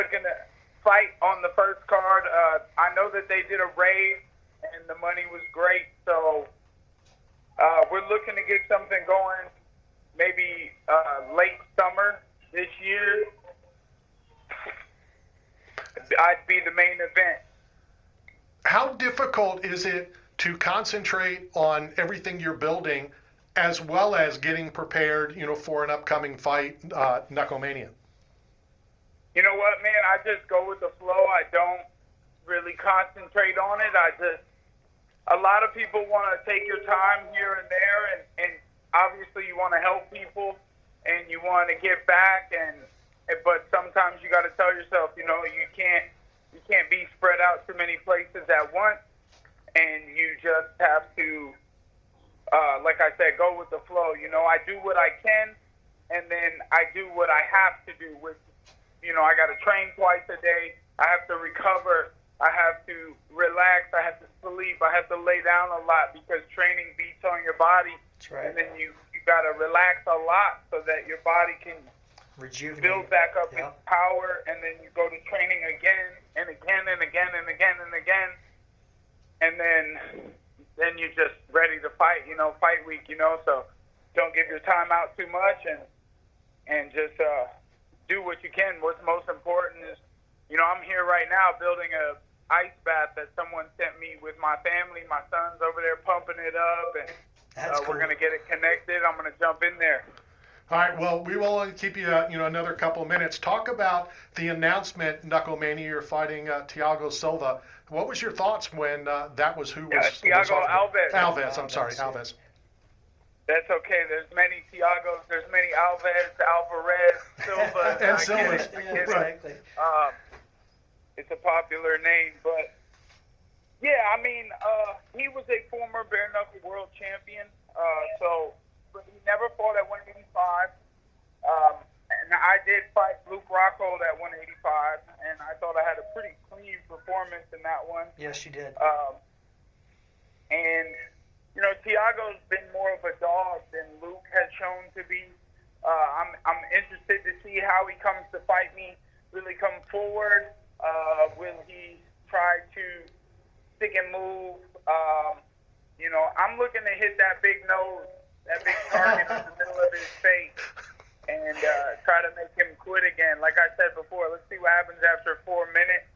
looking to fight on the first card. I know that they did a raid and the money was great, so we're looking to get something going maybe late summer this year. I'd be the main event. How difficult is it to concentrate on everything you're building as well as getting prepared, for an upcoming fight, Knucklemania? You know what, man? I just go with the flow. I don't really concentrate on it. A lot of people want to take your time here and there, and obviously you want to help people and you want to give back, but sometimes you got to tell yourself, you can't be spread out too many places at once, and you just have to, like I said, go with the flow. I do what I can, and then I do what I have to do. I got to train twice a day. I have to recover. I have to relax. I have to sleep. I have to lay down a lot because training beats on your body. That's right. And then you got to relax a lot so that your body can rejuvenate, build back up its power, and then you go to training again and again and again and again and again, and then you're just ready to fight. Fight week. So don't give your time out too much, and just do what you can. What's most important is, I'm here right now building a ice bath that someone sent me with my family. My son's over there pumping it up, and cool. We're gonna get it connected. I'm gonna jump in there. All right, well, we will only keep you, another couple of minutes. Talk about the announcement, Knucklemania, you're fighting Thiago Silva. What was your thoughts when that was who was Thiago offered? Alves. I'm sorry, Alves. That's okay. There's many Thiagos. There's many Alves, Alvarez, Silva. And Silvas. Exactly. It's a popular name, but yeah, he was a former bare knuckle world champion. But he never fought at 185. And I did fight Luke Rockhold at 185, and I thought I had a pretty clean performance in that one. Yes, you did. And Thiago's been more of a dog than Luke has shown to be. I'm interested to see how he comes to fight me. Will he come forward? Will he try to stick and move? I'm looking to hit that big nose, that big target in the middle of his face, and try to make him quit again. Like I said before, let's see what happens after 4 minutes.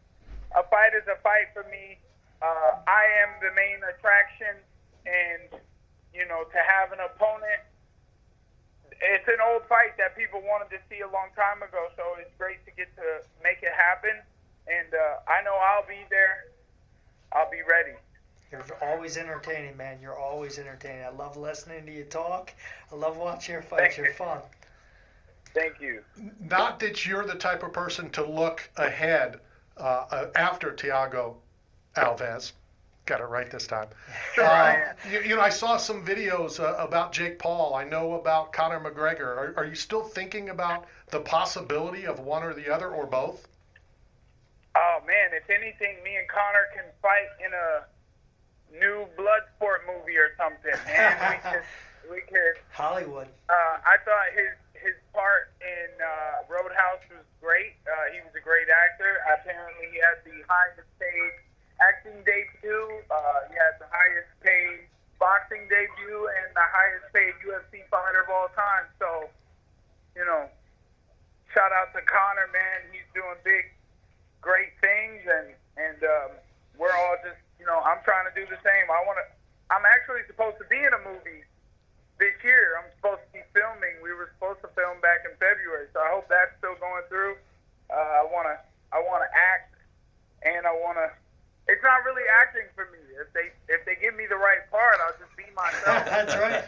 A fight is a fight for me. I am the main attraction, and to have an opponent, it's an old fight that people wanted to see a long time ago, so it's great to get to make it happen. And I know I'll be there. I'll be ready. You're always entertaining, man. You're always entertaining. I love listening to you talk. I love watching your fights. You're fun. Thank you. Not that you're the type of person to look ahead after Thiago Alves. Got it right this time. I saw some videos about Jake Paul. I know about Conor McGregor. Are you still thinking about the possibility of one or the other or both? Oh, man, if anything, me and Conor can fight in a new Bloodsport movie or something, man. we could. Hollywood. I thought his part in Roadhouse was great. He was a great actor. Apparently, he had the highest paid acting debut. He had the highest paid boxing debut and the highest paid UFC fighter of all time. So, shout out to Conor, man. He's doing great things, and we're all just, I'm trying to do the same. I'm actually supposed to be in a movie this year. I'm supposed to be filming. We were supposed to film back in February, so I hope that's still going through. I want to act, and it's not really acting for me. If they give me the right part, I'll just be myself. That's right.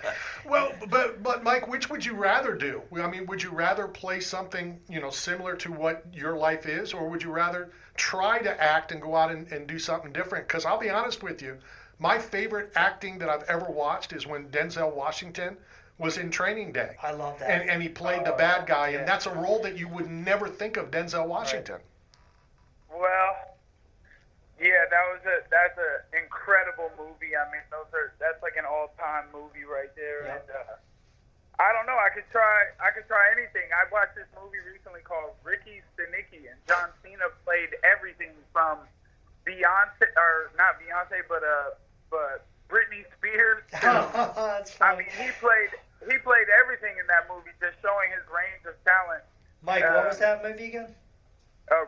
Well, but Mike, which would you rather do? Would you rather play something, similar to what your life is, or would you rather try to act and go out and do something different? Because I'll be honest with you, my favorite acting that I've ever watched is when Denzel Washington was in Training Day. I love that. And he played the bad guy, and that's a role that you would never think of Denzel Washington. Right. Well, yeah, that's an incredible movie. I mean, that's like an all-time movie right there. Yep. And I don't know. I could try anything. I watched this movie recently called Ricky Stenicki, and John Cena played everything from Beyonce, or not Beyonce, but Britney Spears. That's funny. I mean, he played everything in that movie, just showing his range of talent. Mike, what was that movie again?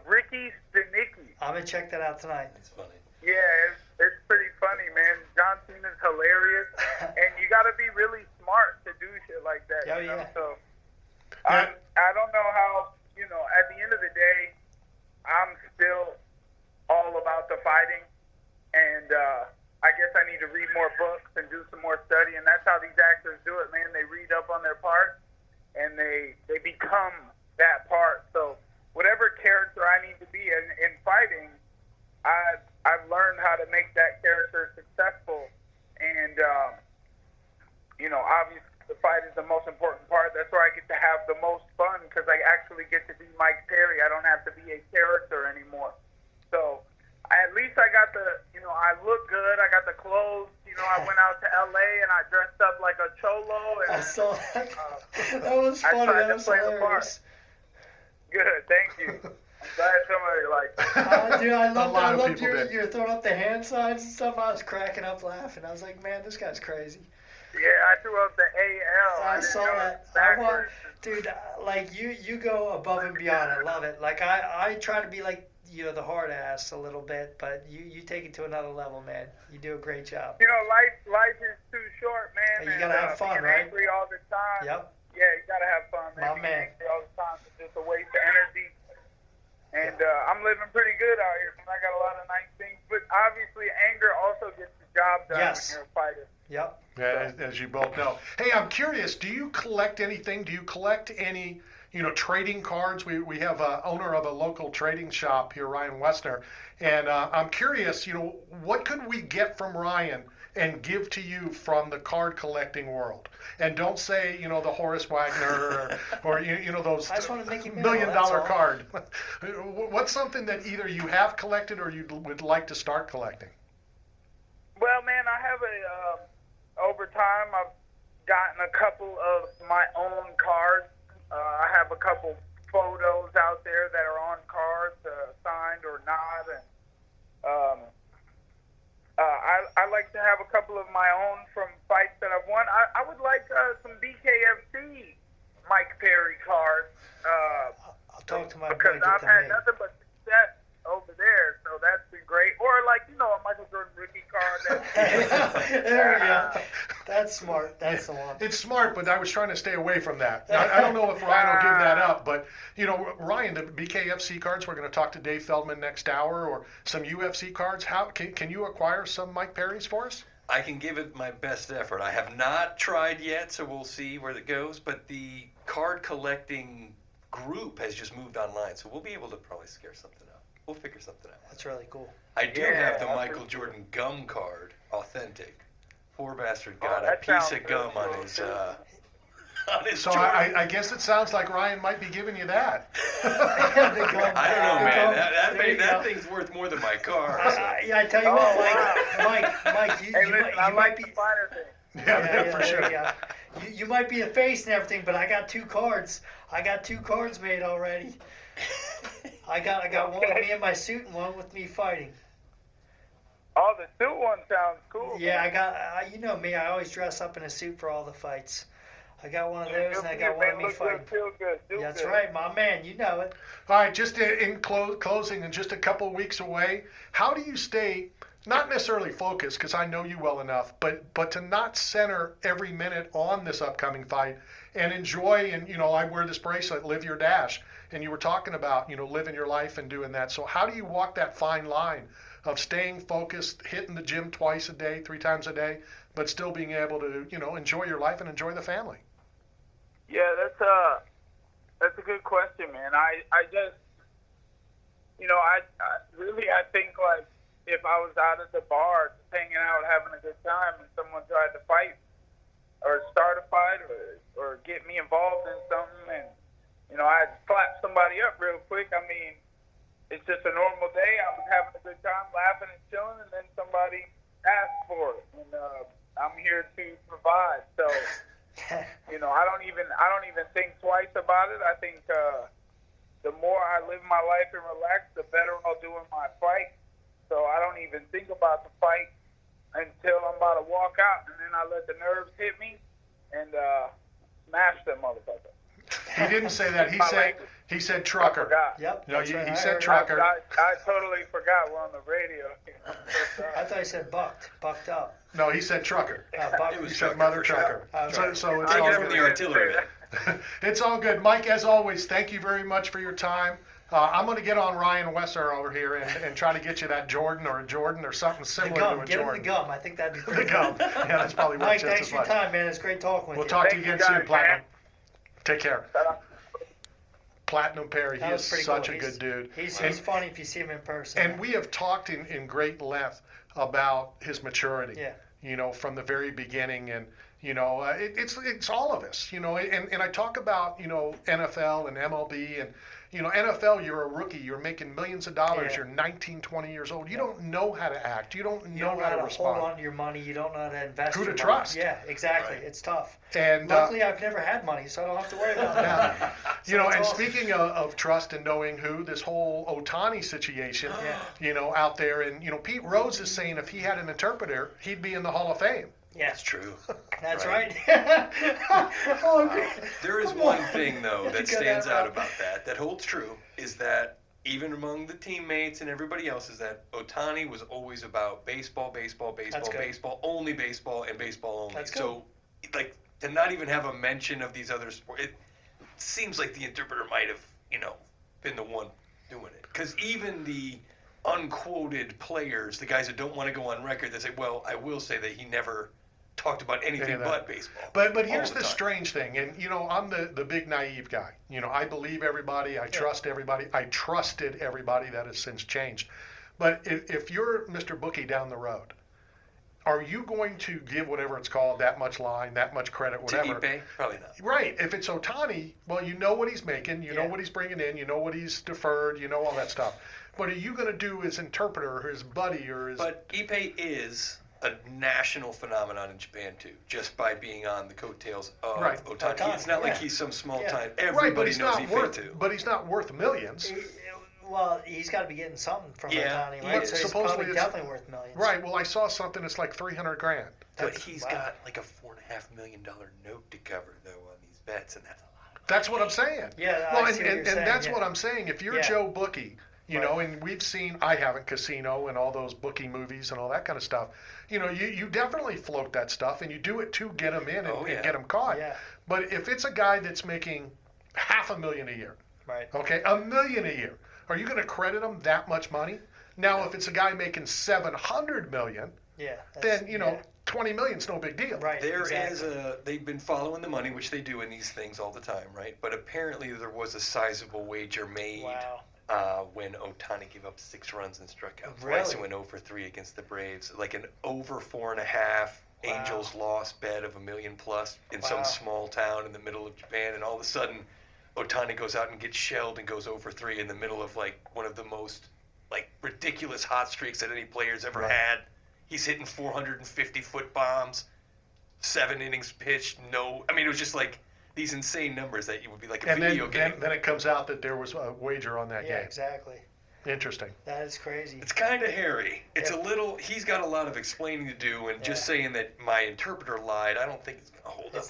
Ricky Stenicki. I'm gonna check that out tonight. That's funny. Yeah, it's pretty funny, man. John Cena's hilarious, and you got to be really smart to do shit like that. Oh, you know? yeah. So Yeah. I don't know how. At the end of the day, I'm still all about the fighting, and I guess I need to read more books and do some more study, and that's how these actors do it, man. They read up on their part, and they become that part. So whatever character I need to be in fighting, I've learned how to make that character successful, and obviously the fight is the most important part. That's where I get to have the most fun, because I actually get to be Mike Perry. I don't have to be a character anymore. So at least I got I look good. I got the clothes. I went out to LA and I dressed up like a cholo. And, I saw that. That was I funny. tried That to was play the hilarious. Good, thank you. I'm glad somebody liked it. Dude, I A lot loved of people did. you're throwing up the hand signs and stuff. I was cracking up laughing. I was like, man, this guy's crazy. Yeah, I threw up the AL. I didn't saw know that. it backwards. Dude, like you go above and beyond. I love it. Like I try to be like the hard ass a little bit, but you take it to another level, man. You do a great job. Life is too short, man. You gotta have fun, being right? Angry all the time. Yep. Yeah, you gotta have fun, man. My Being man. angry all the time is just a waste of energy. And I'm living pretty good out here, man. I got a lot of nice things, but obviously anger also gets the job done Yes. when you're a fighter. Yep. Yeah, as you both know. Hey, I'm curious. Do you collect anything? Do you collect any, trading cards? We have a owner of a local trading shop here, Ryan Westner, and I'm curious. What could we get from Ryan and give to you from the card collecting world? And don't say, the Horace Wagner or those I just want to make you $1 mad, million that's all. card. What's something that either you have collected or you would like to start collecting? Well, man, I have over time, I've gotten a couple of my own cards. I have a couple photos out there that are on cards, signed or not, and I like to have a couple of my own from fights that I've won. I would like some BKFC Mike Perry cards. I'll talk to my boy. Because I've had nothing but success over there, so that's been great. Or a Michael Jordan rookie card. There we go. That's smart. That's the one. It's smart, but I was trying to stay away from that. I don't know if Ryan will give that up, but Ryan, the BKFC cards, we're going to talk to Dave Feldman next hour, or some UFC cards. How can you acquire some Mike Perry's for us? I can give it my best effort. I have not tried yet, so we'll see where it goes. But the card collecting group has just moved online, so we'll be able to probably scare something out. We'll figure something out. That's really cool. I do Yeah, have the I Michael Jordan gum card, authentic. Poor bastard got a that piece sounds of gum really on cool, his too. on his So Jordan. I guess it sounds like Ryan might be giving you that. The gum. I don't know, The man. gum. That There you that go. thing's worth more than my car. So. Yeah, I tell you what, Mike, you, Hey, you, listen, might, I you like might be. the finer thing. Yeah, for there sure. you go. You might be the face and everything, but I got 2 cards. I got 2 cards made already. I got one with me in my suit and one with me fighting. Oh, the suit one sounds cool. Yeah, I got. You know me. I always dress up in a suit for all the fights. I got one of those, and I got one of me look fighting. good, feel good, do That's good. right, my man. You know it. All right, just in closing, and just a couple weeks away, how do you stay not necessarily focused, because I know you well enough, but to not center every minute on this upcoming fight and enjoy? And I wear this bracelet, Live Your Dash, and you were talking about living your life and doing that. So how do you walk that fine line of staying focused, hitting the gym twice a day, 3 times a day, but still being able to enjoy your life and enjoy the family? Yeah, that's a good question, man. I just, I think like if I was out at the bar, just hanging out, having a good time, and someone tried to fight or start a fight or get me involved in something, and I'd slap somebody up real quick. I mean, it's just a normal day. I was having a good time, laughing and chilling, and then somebody asked for it, and I'm here to provide. So. I don't don't even think twice about it. I think the more I live my life and relax, the better I'll do in my fight. So I don't even think about the fight until I'm about to walk out, and then I let the nerves hit me and smash them motherfucker. He didn't say that. He said I trucker. forgot. Yep. No, that's right. he I said heard. trucker. I totally forgot we're on the radio. I thought he said bucked up. No, he said trucker. Bucked. It was He said trucker mother for sure. trucker. Okay. So it's I all never from good. the artillery. It's all good. Mike, as always, thank you very much for your time. I'm going to get on Ryan Wesser over here and try to get you that Jordan or something The similar gum. to a Get him the Jordan. gum. I think that'd be The pretty gum. good. Yeah, that's probably worth Mike, just thanks as for your much. time, man. It's great talking with We'll you. talk to Thank you you again soon, guys, Platinum. man. Take care. Platinum Perry, he That was is pretty such cool. a good dude. He's funny if you see him in person. And we have talked in great length about his maturity. Yeah. You know, from the very beginning, and you know, it's all of us. You know, and I talk about NFL and MLB, and NFL. You're a rookie. You're making millions of dollars. Yeah. You're 19, 20 years old. You don't know how to act. You don't you know don't know how how to to respond. hold on to your money. You don't know how to invest. Who to your money. trust. Yeah, exactly. Right. It's tough. And Luckily, I've never had money, so I don't have to worry about that. you know, it's and awesome. speaking of trust and knowing who, this whole Otani situation, Yeah. out there, and Pete Rose is saying if he had an interpreter, he'd be in the Hall of Fame. Yeah, That's true. that's Right. right. Oh, There is come one on. thing, though, You that got stands that out right. about that holds true, is that even among the teammates and everybody else, is that Otani was always about baseball, baseball, baseball, That's good. baseball, only baseball, and baseball only. That's good. So, like, to not even have a mention of these other sports, it seems like the interpreter might have, been the one doing it. Because even the unquoted players, the guys that don't want to go on record, they say, well, I will say that he never talked about anything of that. but baseball. But here's all the the time. strange thing, and I'm the big naive guy. I believe everybody, I trust everybody, I trusted everybody. That has since changed. But if you're Mr. Bookie down the road, are you going to give whatever it's called that much line, that much credit, whatever? To Ipe? Probably not. Right. If it's Otani, well, you know what he's making, you know Yeah. what he's bringing in, you know what he's deferred, you know all that stuff. But are you going to do his interpreter or his buddy or his? But Ipe is a national phenomenon in Japan too, just by being on the coattails of Right. Otani. It's not like Yeah. he's some small Yeah. time. Right, Everybody but he's knows not Ipe worth. too. But he's not worth millions. Well, he's got to be getting something from Yeah, Otani, he right? is. So he's Supposedly probably it's- definitely worth millions. Right. Well, I saw something that's like $300,000. But he's wow. got like a $4.5 million note to cover though on these bets, and that's a lot. That's what I'm saying. Yeah, Well, I and, see what and, you're and saying, that's yeah. what I'm saying. If you're Yeah. Joe Bookie, you Right. know, and we've seen, I haven't Casino and all those bookie movies and all that kind of stuff. You definitely float that stuff, and you do it to get them in and, Oh, yeah. and get them caught. Yeah. But if it's a guy that's making $500,000 a year, Right. okay, $1 million a year, are you going to credit him that much money? Now, if it's a guy making $700 million, Yeah. then yeah. $20 million's no big deal. Right. There exactly. is they've been following the money, which they do in these things all the time, right? But apparently there was a sizable wager made Wow. when Otani gave up 6 runs and struck out Really? twice and went 0 for 3 against the Braves. Like an over 4.5 Wow. Angels loss bet of $1 million plus in Wow. some small town in the middle of Japan, and all of a sudden Otani goes out and gets shelled and goes 0 for 3 in the middle of like one of the most like ridiculous hot streaks that any player's ever Right. had. He's hitting 450-foot bombs, 7 innings pitched. I mean, it was just like these insane numbers that you would be like a And video game. then it comes out that there was a wager on that Yeah, game. exactly. Interesting. That is crazy. It's kind of hairy. It's Yeah. a little. He's got a lot of explaining to do, and just saying that my interpreter lied, I don't think it's going to hold up.